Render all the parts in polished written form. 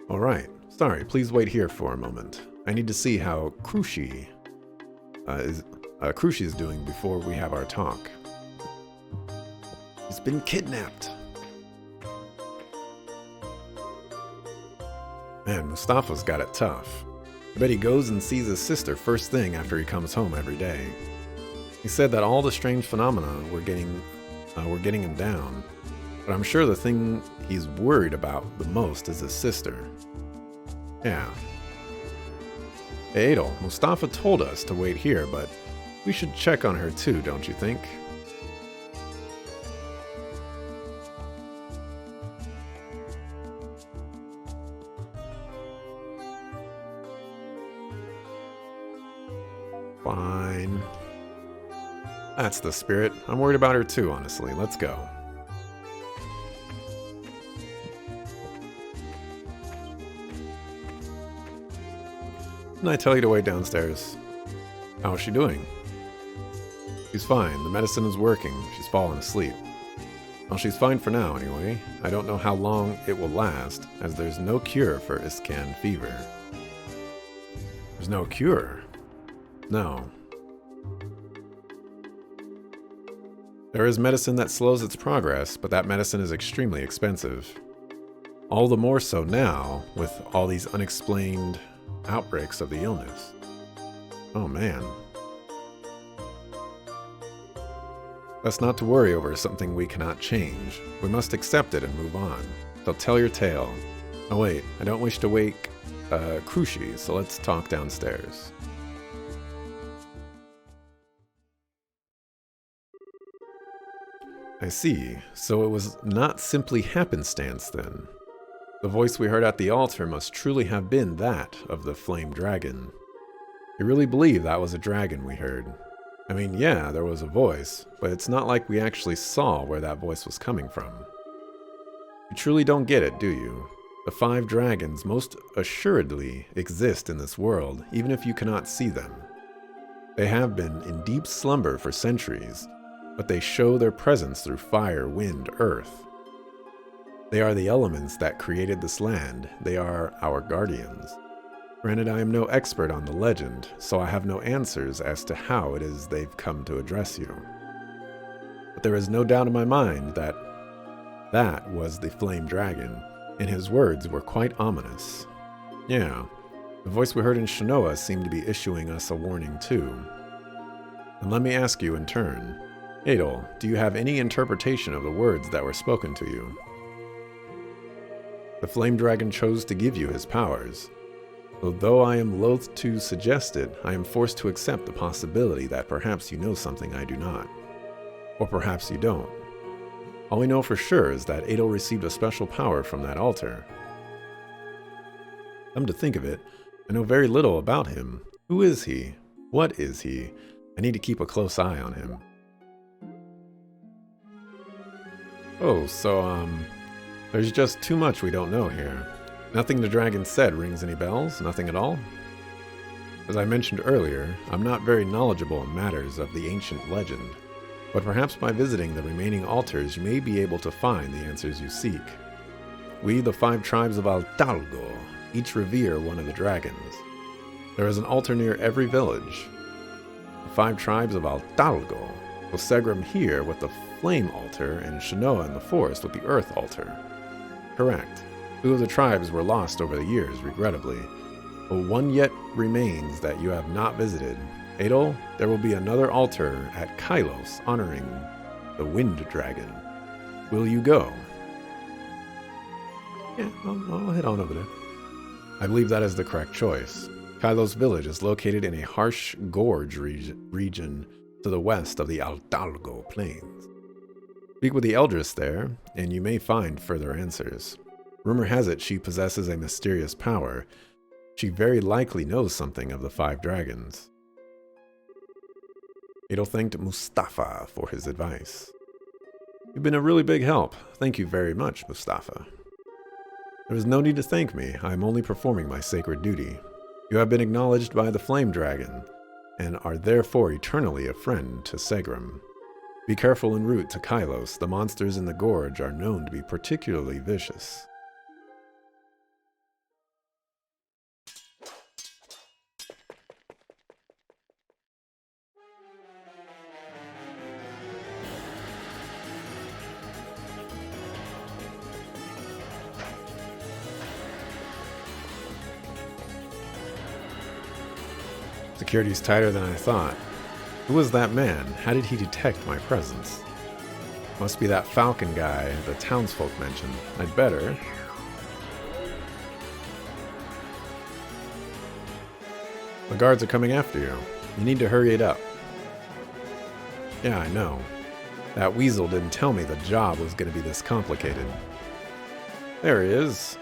Alright, sorry, please wait here for a moment. I need to see how Krushi is doing before we have our talk. He's been kidnapped. Man, Mustafa's got it tough. I bet he goes and sees his sister first thing after he comes home every day. He said that all the strange phenomena were getting him down, but I'm sure the thing he's worried about the most is his sister. Yeah. Hey Adel, Mustafa told us to wait here, but we should check on her too, don't you think? Fine. That's the spirit. I'm worried about her too, honestly. Let's go. Didn't I tell you to wait downstairs? How is she doing? She's fine. The medicine is working. She's fallen asleep. Well, she's fine for now, anyway. I don't know how long it will last, as there's no cure for Iscan fever. There's no cure? No. There is medicine that slows its progress, but that medicine is extremely expensive. All the more so now, with all these unexplained outbreaks of the illness. Oh man. Best not to worry over something we cannot change. We must accept it and move on. So tell your tale. Oh wait, I don't wish to wake Krushi, so let's talk downstairs. I see. So it was not simply happenstance then. The voice we heard at the altar must truly have been that of the flame dragon. You really believe that was a dragon we heard? I mean, yeah, there was a voice, but it's not like we actually saw where that voice was coming from. You truly don't get it, do you? The 5 dragons most assuredly exist in this world, even if you cannot see them. They have been in deep slumber for centuries, but they show their presence through fire, wind, earth. They are the elements that created this land. They are our guardians. Granted, I am no expert on the legend, so I have no answers as to how it is they've come to address you. But there is no doubt in my mind that that was the flame dragon, and his words were quite ominous. Yeah, the voice we heard in Shinoa seemed to be issuing us a warning too. And let me ask you in turn, Adel, do you have any interpretation of the words that were spoken to you? The flame dragon chose to give you his powers. Although I am loath to suggest it, I am forced to accept the possibility that perhaps you know something I do not. Or perhaps you don't. All we know for sure is that Adel received a special power from that altar. Come to think of it, I know very little about him. Who is he? What is he? I need to keep a close eye on him. Oh, so, there's just too much we don't know here. Nothing the dragon said rings any bells? Nothing at all? As I mentioned earlier, I'm not very knowledgeable in matters of the ancient legend, but perhaps by visiting the remaining altars you may be able to find the answers you seek. We, the 5 tribes of Altalgo, each revere one of the dragons. There is an altar near every village. The 5 tribes of Altalgo, Segrim here with the flame altar, and Shinoa in the forest with the earth altar. Correct. 2 of the tribes were lost over the years, regrettably, but one yet remains that you have not visited. Adel, there will be another altar at Kylos honoring the wind dragon. Will you go? Yeah, I'll head on over there. I believe that is the correct choice. Kylos village is located in a harsh gorge region to the west of the Altalgo plains. Speak with the Eldris there, and you may find further answers. Rumor has it she possesses a mysterious power. She very likely knows something of the 5 dragons. Adel thanked Mustafa for his advice. You've been a really big help. Thank you very much, Mustafa. There is no need to thank me. I am only performing my sacred duty. You have been acknowledged by the flame dragon, and are therefore eternally a friend to Segrim. Be careful en route to Kylos. The monsters in the gorge are known to be particularly vicious. Security's tighter than I thought. Who was that man? How did he detect my presence? Must be that Falcon guy the townsfolk mentioned. I'd better. The guards are coming after you. You need to hurry it up. Yeah, I know. That weasel didn't tell me the job was going to be this complicated. There he is.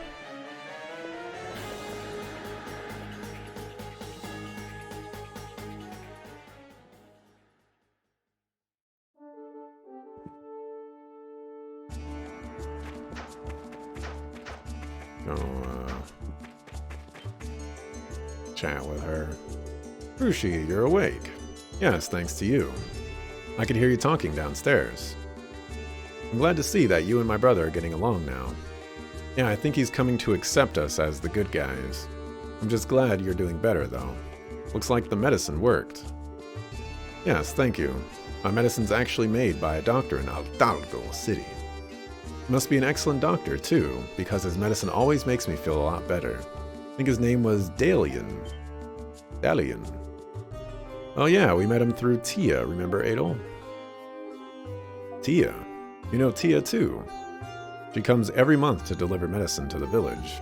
Chat with her. Rushi, you're awake. Yes, thanks to you. I could hear you talking downstairs. I'm glad to see that you and my brother are getting along now. Yeah, I think he's coming to accept us as the good guys. I'm just glad you're doing better, though. Looks like the medicine worked. Yes, thank you. My medicine's actually made by a doctor in Untitled City. He must be an excellent doctor, too, because his medicine always makes me feel a lot better. I think his name was Dalian. Oh yeah, we met him through Tia, remember Adol? Tia? You know Tia too. She comes every month to deliver medicine to the village.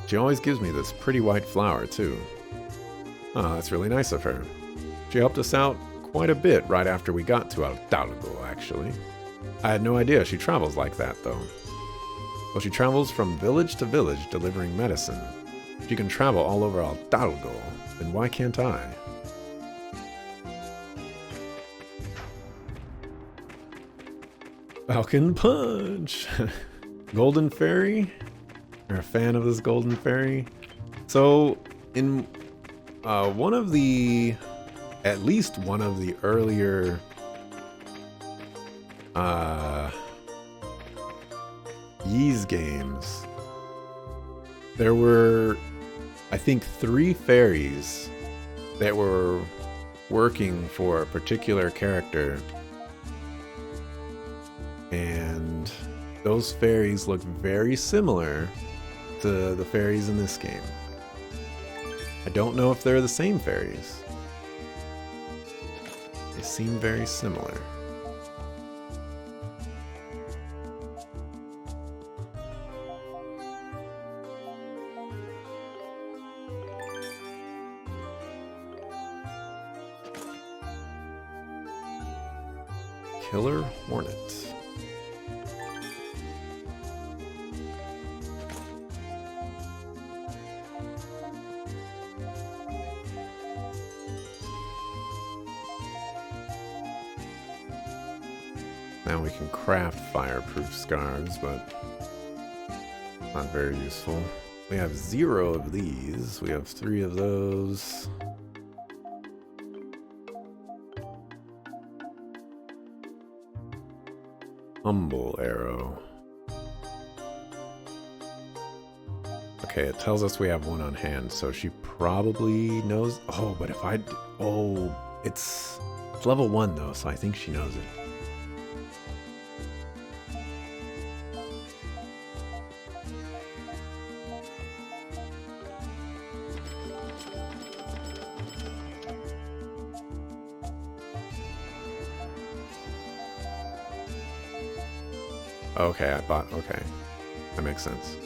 She always gives me this pretty white flower too. Ah, that's really nice of her. She helped us out quite a bit right after we got to Altalgo, actually. I had no idea she travels like that though. Well, she travels from village to village delivering medicine. She can travel all over Altalgo, then why can't I? Falcon Punch! Golden Fairy? You're a fan of this Golden Fairy? So, in one of the... at least one of the earlier... Ys games, there were, I think, 3 fairies that were working for a particular character. And those fairies look very similar to the fairies in this game. I don't know if they're the same fairies. They seem very similar. Killer Hornet. Now we can craft fireproof scarves, but not very useful. We have 0 of these. We have 3 of those. Humble arrow. Okay, it tells us we have 1 on hand, so she probably knows. Oh, but if I... oh, it's level 1 though, so I think she knows it. Okay, I bought... okay. That makes sense.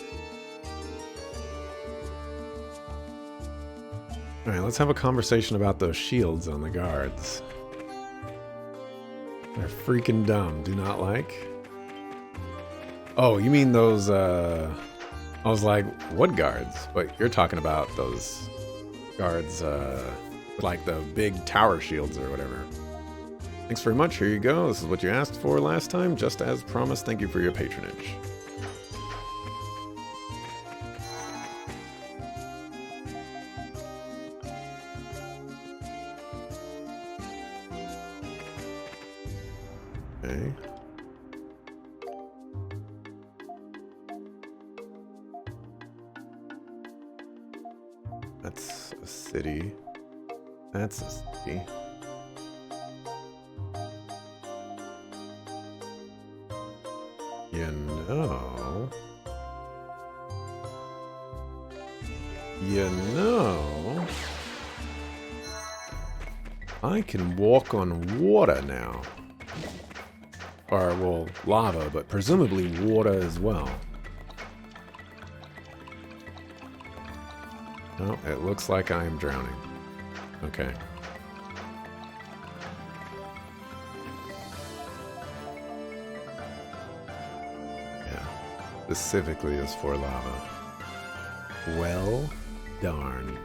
Alright, let's have a conversation about those shields on the guards. They're freaking dumb. Do not like? Oh, you mean those, I was like, what guards? But you're talking about those guards, like the big tower shields or whatever. Thanks very much. Here you go. This is what you asked for last time. Just as promised, thank you for your patronage. Okay. That's a city. That's a city. You know... you know... I can walk on water now. Or, well, lava, but presumably water as well. Oh, it looks like I am drowning. Okay. Yeah. Specifically is for lava. Well, darn.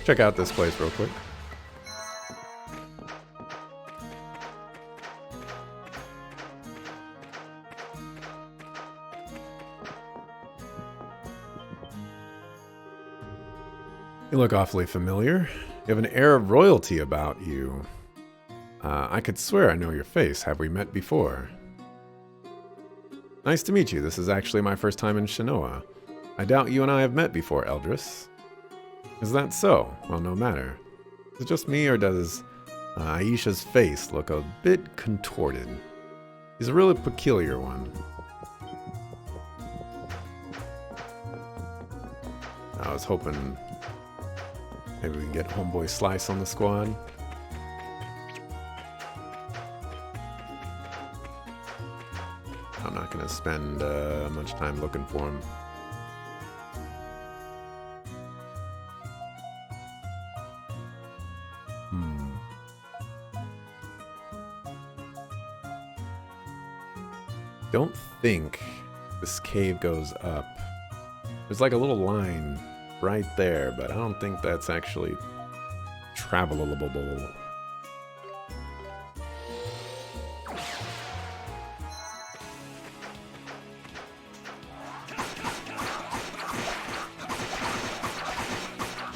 Check out this place real quick. You look awfully familiar. You have an air of royalty about you. I could swear I know your face. Have we met before? Nice to meet you. This is actually my first time in Shinoa. I doubt you and I have met before, Eldris. Is that so? Well, no matter. Is it just me, or does Aisha's face look a bit contorted? He's a really peculiar one. I was hoping maybe we can get Homeboy Slice on the squad. I'm not going to spend much time looking for him. Don't think this cave goes up. There's like a little line right there, but I don't think that's actually travelable.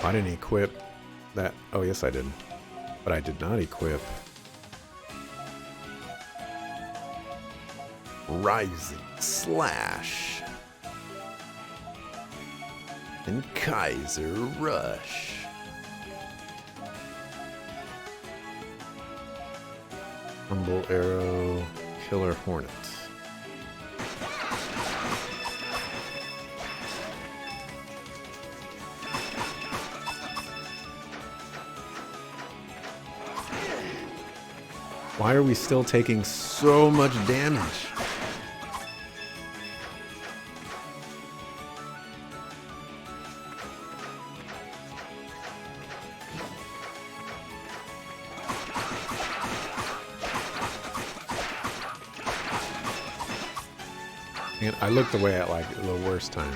I didn't equip that. Oh, yes, I did. But I did not equip Rising Slash and Kaiser Rush. Humble Arrow, Killer Hornet. Why are we still taking so much damage? And I looked away at like the worst time.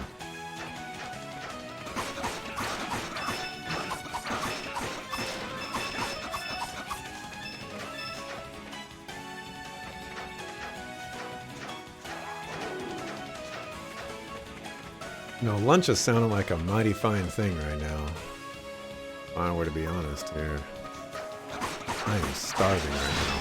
You know, lunch is sounding like a mighty fine thing right now. If I were to be honest here. I am starving right now.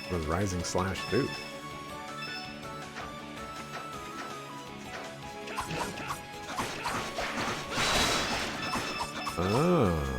What does Rising Slash do? Oh.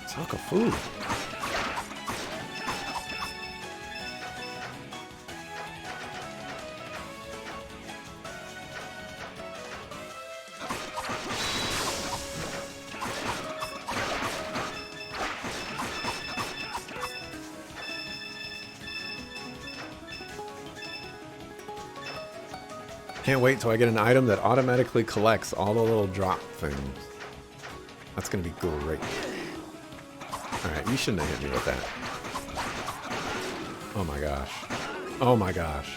Talk of food. Can't wait till I get an item that automatically collects all the little drop things. That's gonna be great. Alright, you shouldn't have hit me with that. Oh my gosh. Oh my gosh.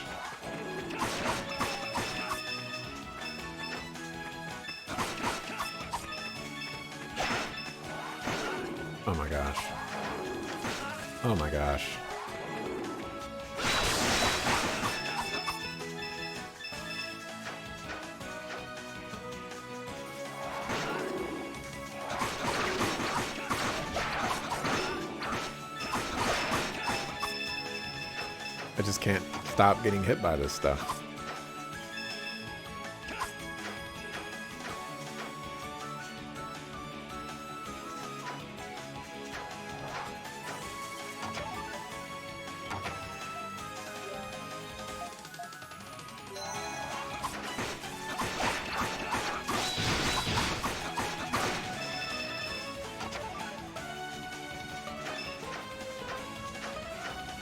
Oh my gosh. Oh my gosh. I just can't stop getting hit by this stuff.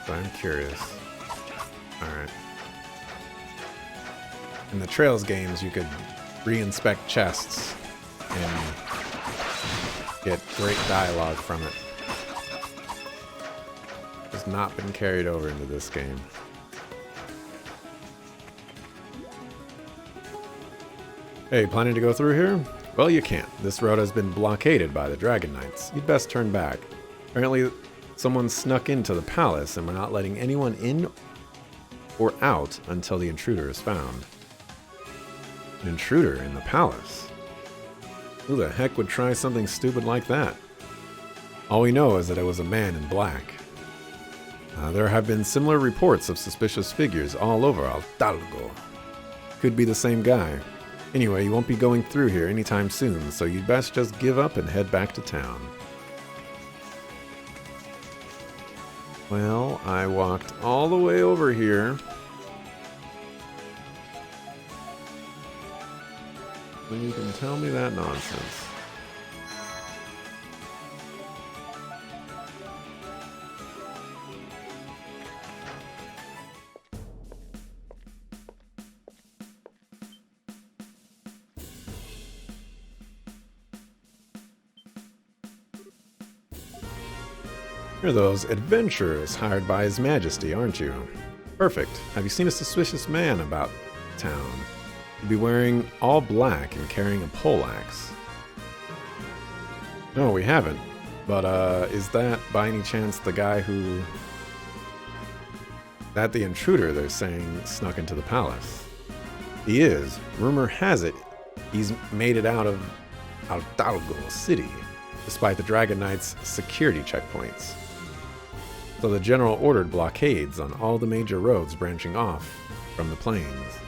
But I'm curious. Alright. In the Trails games, you could re-inspect chests and get great dialogue from it. Has not been carried over into this game. Hey, planning to go through here? Well, you can't. This road has been blockaded by the Dragon Knights. You'd best turn back. Apparently, someone snuck into the palace and we're not letting anyone in or out until the intruder is found. An intruder in the palace? Who the heck would try something stupid like that? All we know is that it was a man in black. There have been similar reports of suspicious figures all over Untitled. Could be the same guy. Anyway, you won't be going through here anytime soon, so you'd best just give up and head back to town. Well, I walked all the way over here. When you can tell me that nonsense. You're those adventurers hired by His Majesty, aren't you? Perfect. Have you seen a suspicious man about town? He'd be wearing all black and carrying a poleaxe. No, we haven't. But, is that by any chance the guy who... That the intruder they're saying snuck into the palace? He is. Rumor has it he's made it out of Untitled City, despite the Dragon Knight's security checkpoints. So the general ordered blockades on all the major roads branching off from the plains.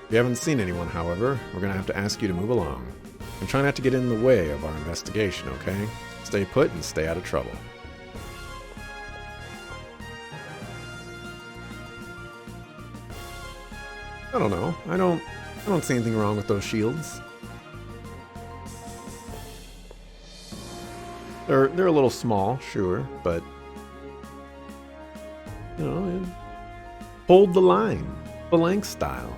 If you haven't seen anyone, however, we're going to have to ask you to move along. And try not to get in the way of our investigation, okay? Stay put and stay out of trouble. I don't know. I don't see anything wrong with those shields. They're a little small, sure, but you know, hold the line, Belank style.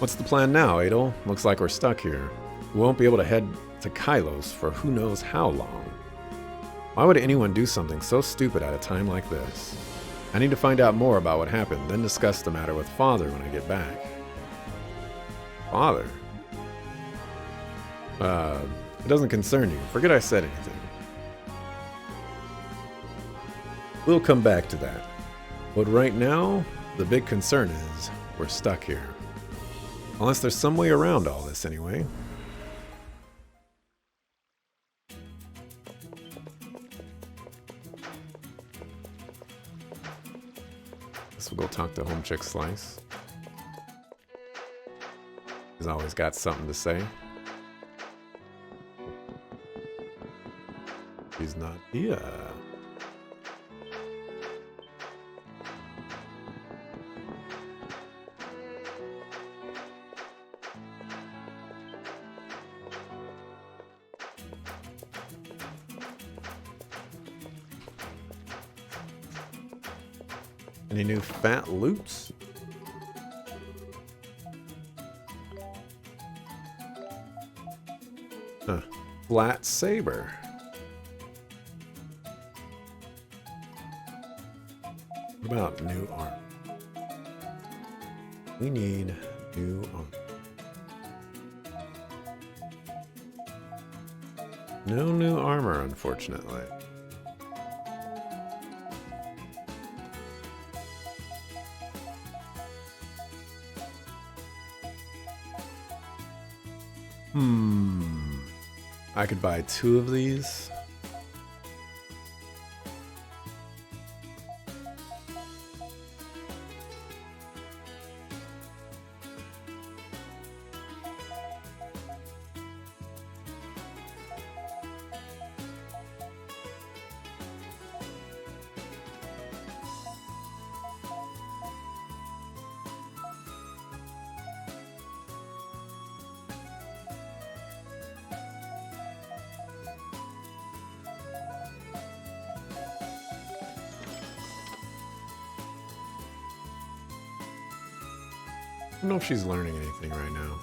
What's the plan now, Adel? Looks like we're stuck here. We won't be able to head to Kylos for who knows how long. Why would anyone do something so stupid at a time like this? I need to find out more about what happened, then discuss the matter with Father when I get back. Father? It doesn't concern you. Forget I said anything. We'll come back to that. But right now, the big concern is we're stuck here. Unless there's some way around all this anyway. Guess we'll go talk to Home Chick Slice. He's always got something to say. He's not here. Any new fat loops? Huh. Flat saber. What about new armor? We need new armor. No new armor, unfortunately. I could buy 2 of these. I don't know if she's learning anything right now.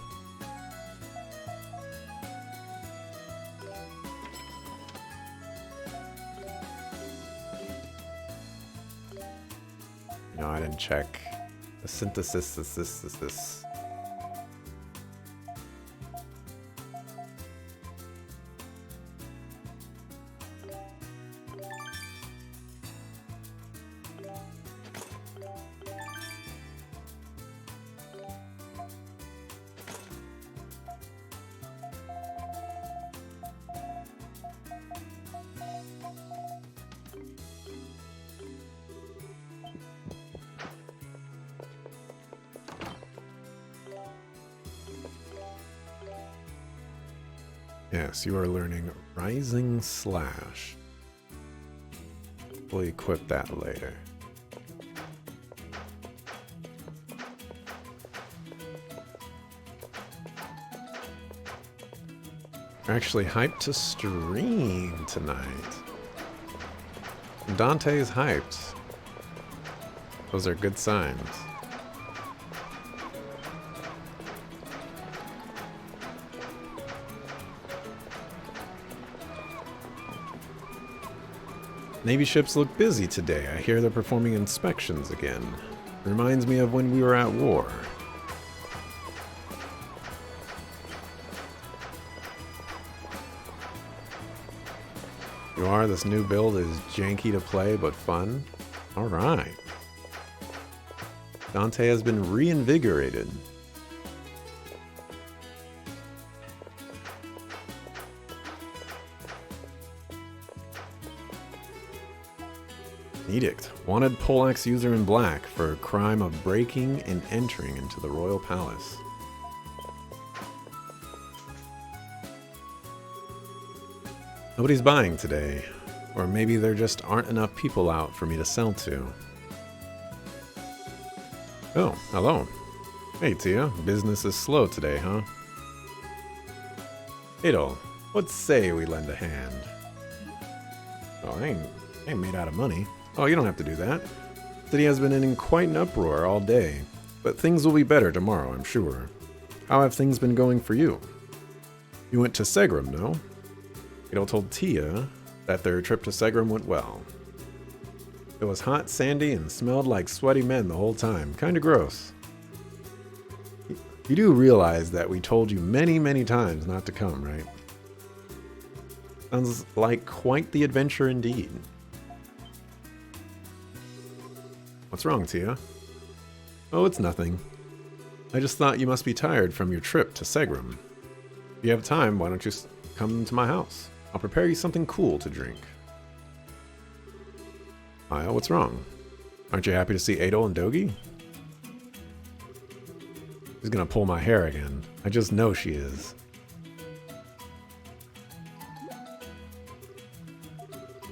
No, I didn't check. The synthesis. Yes, you are learning Rising Slash. We'll equip that later. We're actually hyped to stream tonight. Dante's hyped. Those are good signs. Navy ships look busy today. I hear they're performing inspections again. Reminds me of when we were at war. You are? This new build is janky to play, but fun? Alright. Dante has been reinvigorated. Edict. Wanted poleaxe user in black for crime of breaking and entering into the royal palace. Nobody's buying today. Or maybe there just aren't enough people out for me to sell to. Oh, hello. Hey Tia, business is slow today, huh? Adol, what say we lend a hand? Oh, I ain't made out of money. Oh, you don't have to do that. The city has been in quite an uproar all day, but things will be better tomorrow, I'm sure. How have things been going for you? You went to Segram, no? Adol told Tia that their trip to Segram went well. It was hot, sandy, and smelled like sweaty men the whole time. Kinda gross. You do realize that we told you many, many times not to come, right? Sounds like quite the adventure indeed. What's wrong, Tia? Oh, it's nothing. I just thought you must be tired from your trip to Segram. If you have time, why don't you come to my house? I'll prepare you something cool to drink. Maya, what's wrong? Aren't you happy to see Adol and Dogi? She's gonna pull my hair again. I just know she is.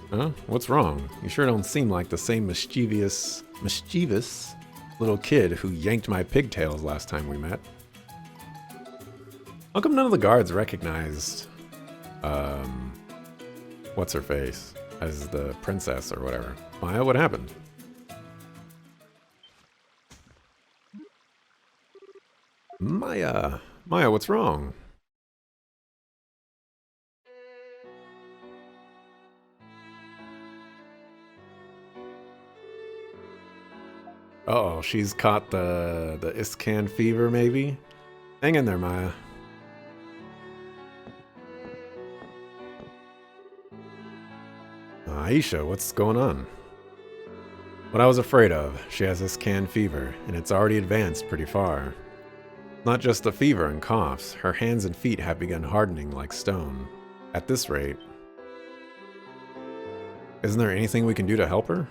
Huh? What's wrong? You sure don't seem like the same mischievous little kid who yanked my pigtails last time we met. How come none of the guards recognized, what's her face as the princess or whatever? Maya, what happened? Maya, what's wrong? Uh-oh, she's caught the Iscan fever, maybe? Hang in there, Maya. Aisha, what's going on? What I was afraid of. She has Iscan fever, and it's already advanced pretty far. Not just the fever and coughs, her hands and feet have begun hardening like stone. At this rate. Isn't there anything we can do to help her?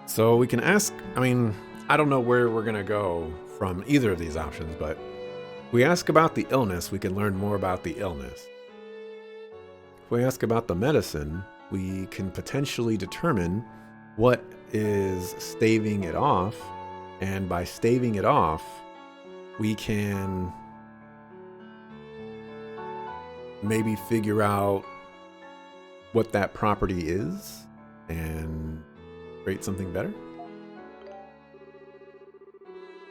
So we can ask, I don't know where we're going to go from either of these options, but if we ask about the illness, we can learn more about the illness. If we ask about the medicine, we can potentially determine what is staving it off, and by staving it off, we can maybe figure out what that property is and create something better.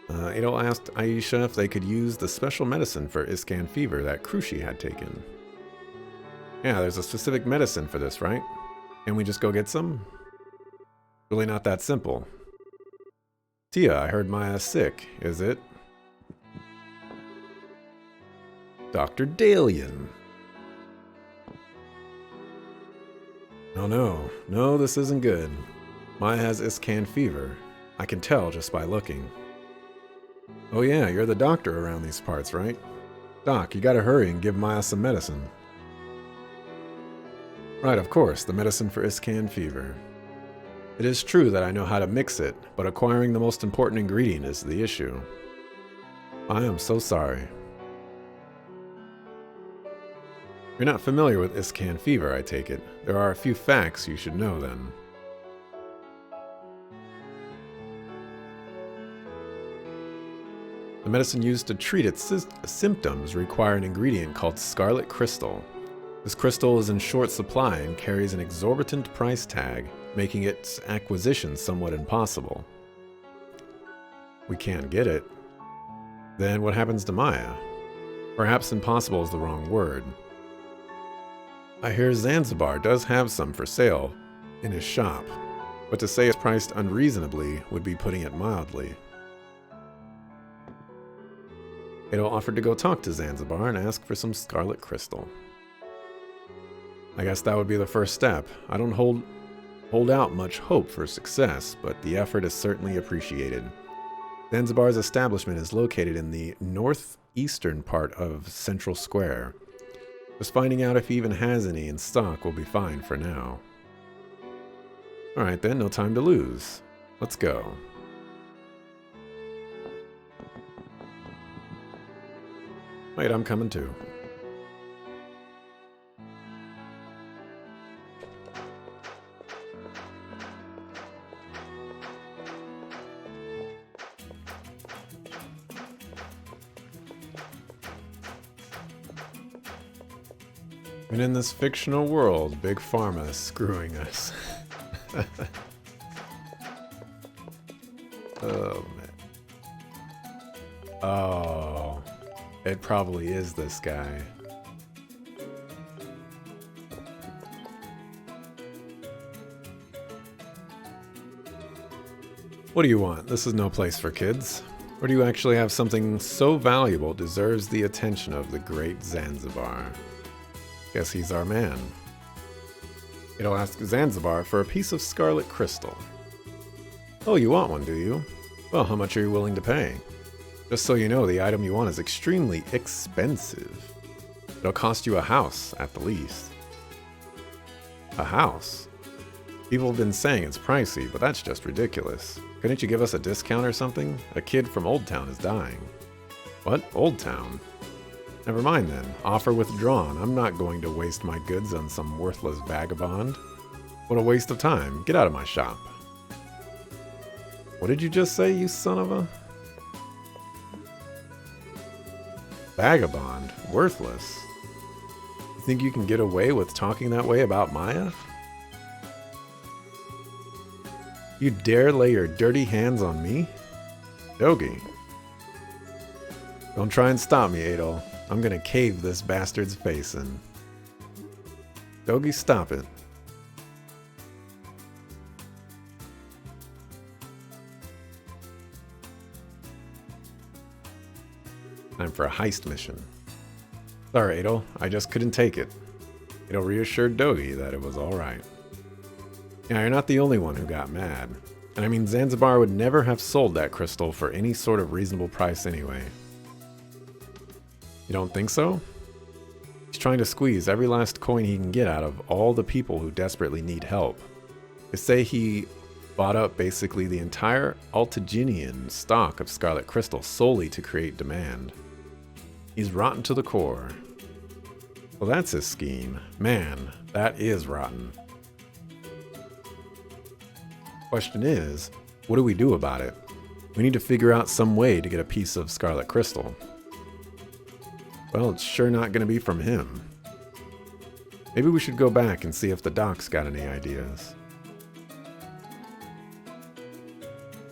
Adol asked Aisha if they could use the special medicine for Iscan fever that Krushi had taken. Yeah, there's a specific medicine for this, right? Can we just go get some? Really not that simple. Tia, I heard Maya's sick. Is it? Dr. Dalian. Oh no. No, this isn't good. Maya has Iscan fever. I can tell just by looking. Oh yeah, you're the doctor around these parts, right? Doc, you gotta hurry and give Maya some medicine. Right, of course, the medicine for Iscan fever. It is true that I know how to mix it, but acquiring the most important ingredient is the issue. I am so sorry. You're not familiar with Iscan fever, I take it. There are a few facts you should know then. The medicine used to treat its symptoms require an ingredient called Scarlet Crystal. This crystal is in short supply and carries an exorbitant price tag, making its acquisition somewhat impossible. We can't get it. Then what happens to Maya? Perhaps impossible is the wrong word. I hear Zanzibar does have some for sale in his shop, but to say it's priced unreasonably would be putting it mildly. Adol offered to go talk to Zanzibar and ask for some Scarlet Crystal. I guess that would be the first step. I don't hold out much hope for success, but the effort is certainly appreciated. Zanzibar's establishment is located in the northeastern part of Central Square. Just finding out if he even has any in stock will be fine for now. Alright then, no time to lose. Let's go. Wait, I'm coming too. And in this fictional world, Big Pharma is screwing us. Oh, man. Oh, it probably is this guy. What do you want? This is no place for kids. Or do you actually have something so valuable deserves the attention of the great Zanzibar? Guess he's our man. It'll ask Zanzibar for a piece of Scarlet Crystal. Oh, you want one, do you? Well, how much are you willing to pay? Just so you know, the item you want is extremely expensive. It'll cost you a house, at the least. A house? People have been saying it's pricey, but that's just ridiculous. Couldn't you give us a discount or something? A kid from Old Town is dying. What? Old Town? Never mind then. Offer withdrawn. I'm not going to waste my goods on some worthless vagabond. What a waste of time. Get out of my shop. What did you just say, you son of a... Vagabond? Worthless? You think you can get away with talking that way about Maya? You dare lay your dirty hands on me? Dogi. Don't try and stop me, Adol. I'm gonna cave this bastard's face in. Dogi, stop it. Time for a heist mission. Sorry, Adol. I just couldn't take it. Adol reassured Dogi that it was alright. Yeah, you're not the only one who got mad. And I mean, Zanzibar would never have sold that crystal for any sort of reasonable price anyway. You don't think so? He's trying to squeeze every last coin he can get out of all the people who desperately need help. They say he bought up basically the entire Altaginian stock of Scarlet Crystal solely to create demand. He's rotten to the core. Well, that's his scheme. Man, that is rotten. Question is, what do we do about it? We need to figure out some way to get a piece of Scarlet Crystal. Well, it's sure not going to be from him. Maybe we should go back and see if the doc's got any ideas.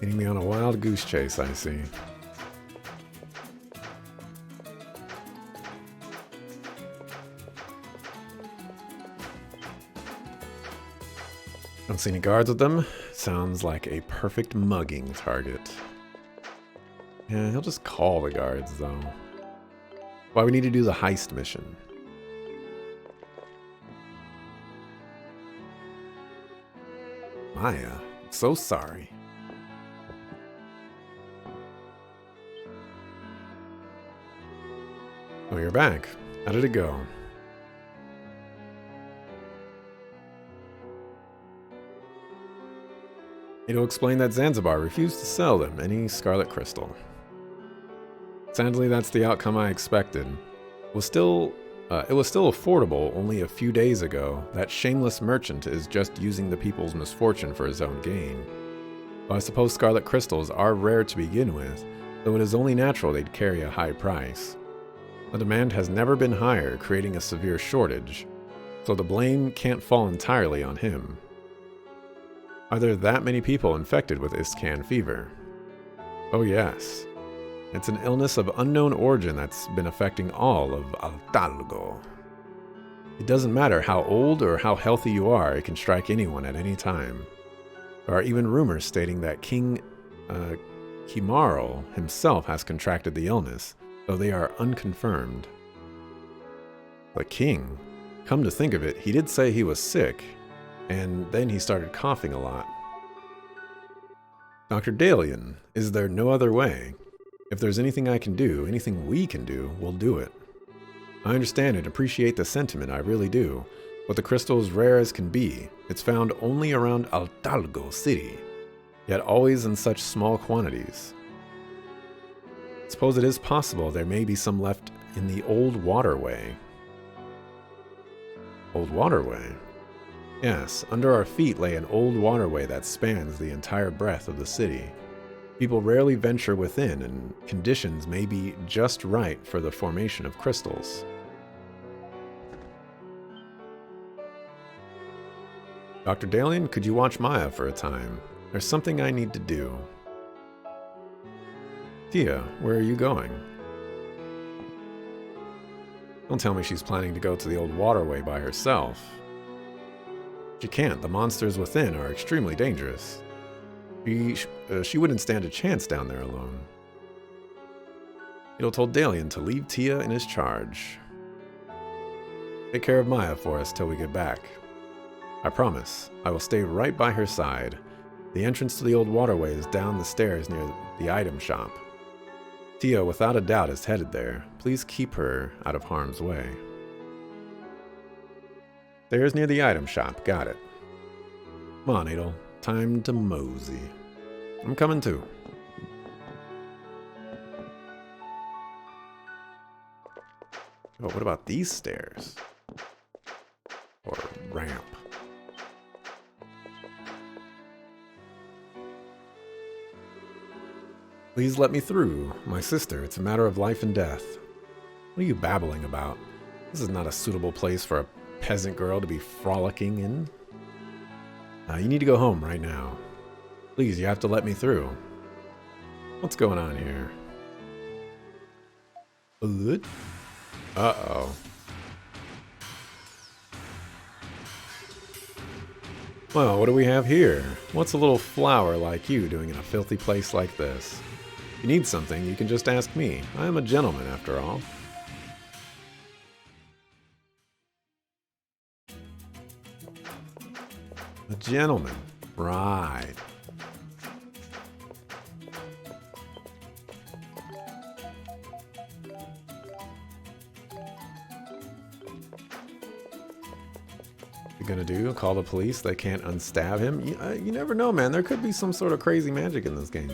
Leading me on a wild goose chase, I see. Don't see any guards with them. Sounds like a perfect mugging target. Yeah, he'll just call the guards, though. Why we need to do the heist mission. Maya, I'm so sorry. Oh, you're back. How did it go? It'll explain that Zanzibar refused to sell them any Scarlet Crystal. Sadly, that's the outcome I expected. It was still affordable only a few days ago. That shameless merchant is just using the people's misfortune for his own gain. Well, I suppose Scarlet Crystals are rare to begin with, though it is only natural they'd carry a high price. The demand has never been higher, creating a severe shortage, so the blame can't fall entirely on him. Are there that many people infected with Iscan fever? Oh yes. It's an illness of unknown origin that's been affecting all of Altalgo. It doesn't matter how old or how healthy you are, it can strike anyone at any time. There are even rumors stating that King Kimaro himself has contracted the illness, though they are unconfirmed. The king? Come to think of it, he did say he was sick, and then he started coughing a lot. Dr. Dalian, is there no other way? If there's anything I can do, anything we can do, we'll do it. I understand and appreciate the sentiment, I really do, but the crystal is rare as can be. It's found only around Altalgo City, yet always in such small quantities. Suppose it is possible there may be some left in the old Waterway. Old Waterway? Yes, under our feet lay an old waterway that spans the entire breadth of the city. People rarely venture within, and conditions may be just right for the formation of crystals. Dr. Dalian, could you watch Maya for a time? There's something I need to do. Tia, where are you going? Don't tell me she's planning to go to the old waterway by herself. She can't. The monsters within are extremely dangerous. She wouldn't stand a chance down there alone. It'll told Dalian to leave Tia in his charge. Take care of Maya for us till we get back. I promise. I will stay right by her side. The entrance to the old waterway is down the stairs near the item shop. Tia, without a doubt, is headed there. Please keep her out of harm's way. Stairs near the item shop. Got it. Come on, Adol. Time to mosey. I'm coming too. Oh, what about these stairs? Or ramp? Please let me through. My sister, it's a matter of life and death. What are you babbling about? This is not a suitable place for a peasant girl to be frolicking in. You need to go home right now. Please, you have to let me through. What's going on here? Uh-oh. Well, what do we have here? What's a little flower like you doing in a filthy place like this? If you need something, you can just ask me. I am a gentleman, after all. A gentleman. Right. Gonna do? Call the police? They can't unstab him? You never know, man. There could be some sort of crazy magic in this game.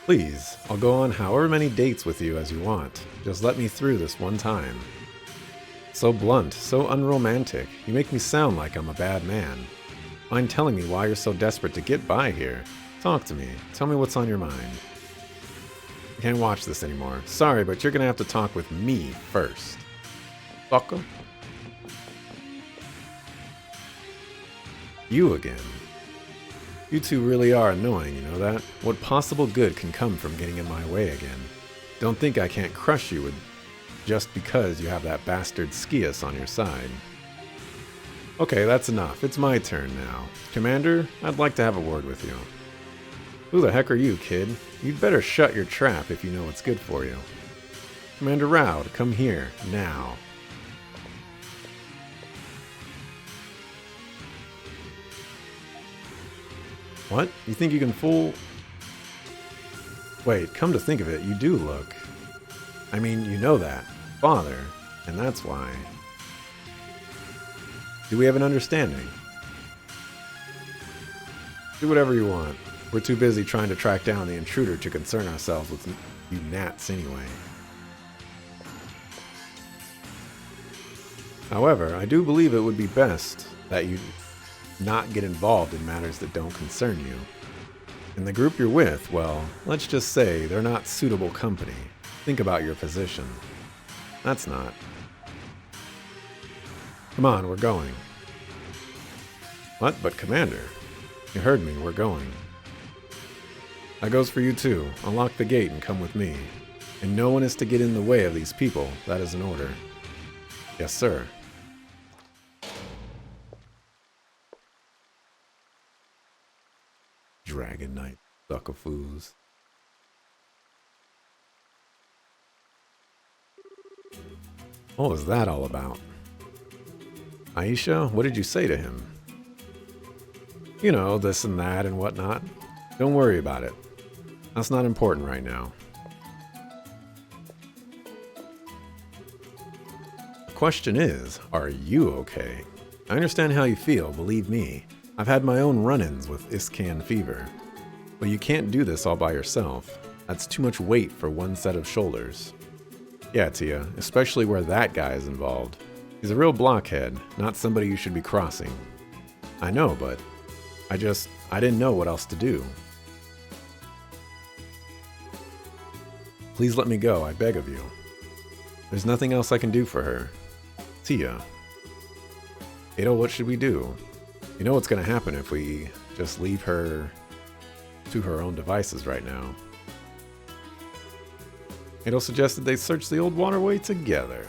Please, I'll go on however many dates with you as you want. Just let me through this one time. So blunt, so unromantic. You make me sound like I'm a bad man. Mind telling me why you're so desperate to get by here? Talk to me. Tell me what's on your mind. Can't watch this anymore. Sorry, but you're gonna have to talk with me first. Fucker. You again. You two really are annoying, you know that? What possible good can come from getting in my way again? Don't think I can't crush you with just because you have that bastard Skias on your side. Okay, that's enough. It's my turn now. Commander, I'd like to have a word with you. Who the heck are you, kid? You'd better shut your trap if you know what's good for you. Commander Raud, come here, now. What? You think you can fool... Wait, come to think of it, you do look... I mean, you know that. Father, and that's why. Do we have an understanding? Do whatever you want. We're too busy trying to track down the intruder to concern ourselves with you gnats anyway. However, I do believe it would be best that you not get involved in matters that don't concern you. And the group you're with, well, let's just say they're not suitable company. Think about your position. That's not. Come on, we're going. What? But Commander, you heard me, we're going. That goes for you too. Unlock the gate and come with me. And no one is to get in the way of these people. That is an order. Yes, sir. Dragon Knight, sucker fools. What was that all about? Aisha, what did you say to him? You know, this and that and whatnot. Don't worry about it. That's not important right now. The question is, are you okay? I understand how you feel, believe me. I've had my own run-ins with Iscan fever. But you can't do this all by yourself. That's too much weight for one set of shoulders. Yeah, Tia, especially where that guy is involved. He's a real blockhead, not somebody you should be crossing. I know, but I didn't know what else to do. Please let me go, I beg of you. There's nothing else I can do for her. Tia. Ada, what should we do? You know what's gonna happen if we just leave her to her own devices right now. Ada suggested they search the old Waterway together.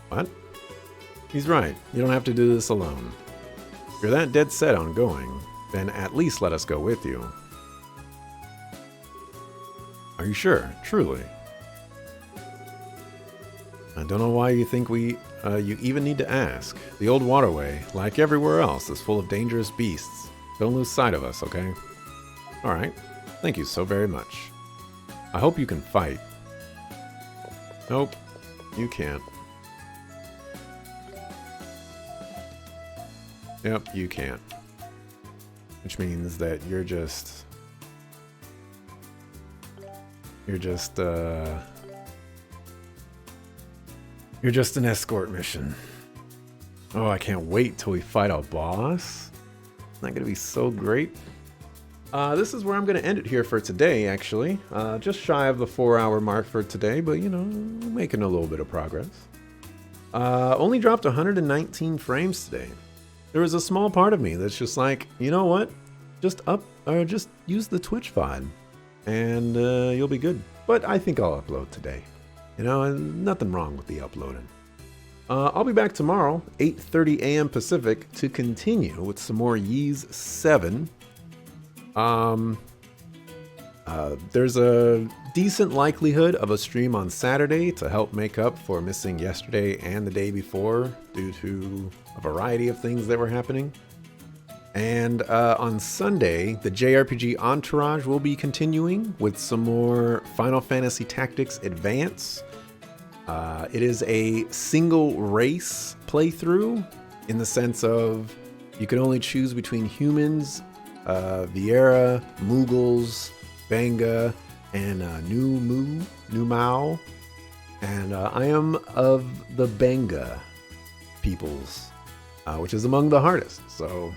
What? He's right, you don't have to do this alone. If you're that dead set on going, then at least let us go with you. Are you sure? Truly? I don't know why you think you even need to ask. The old Waterway, like everywhere else, is full of dangerous beasts. Don't lose sight of us, okay? Alright. Thank you so very much. I hope you can fight. Nope. You can't. Yep, you can't. Which means that you're just an escort mission. Oh, I can't wait till we fight a boss. Isn't that gonna be so great? This is where I'm gonna end it here for today, actually. Just shy of the 4-hour mark for today, but you know, making a little bit of progress. Only dropped 119 frames today. there was a small part of me that's just like, you know what? Just use the Twitch VOD and you'll be good. But I think I'll upload today. You know, and nothing wrong with the uploading. I'll be back tomorrow, 8:30 a.m. Pacific, to continue with some more Ys 7. There's a decent likelihood of a stream on Saturday to help make up for missing yesterday and the day before due to a variety of things that were happening. And on Sunday, the JRPG Entourage will be continuing with some more Final Fantasy Tactics Advance. It is a single race playthrough in the sense of you can only choose between humans, Viera, Moogles, Banga, and New Mao. And I am of the Banga peoples, which is among the hardest. So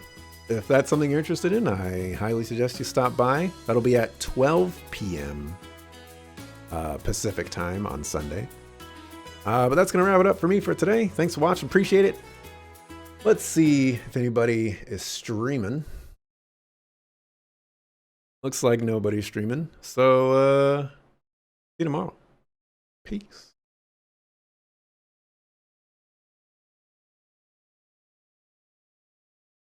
if that's something you're interested in, I highly suggest you stop by. That'll be at 12 p.m. Pacific time on Sunday. But that's going to wrap it up for me for today. Thanks for watching. Appreciate it. Let's see if anybody is streaming. Looks like nobody's streaming. So, see you tomorrow. Peace.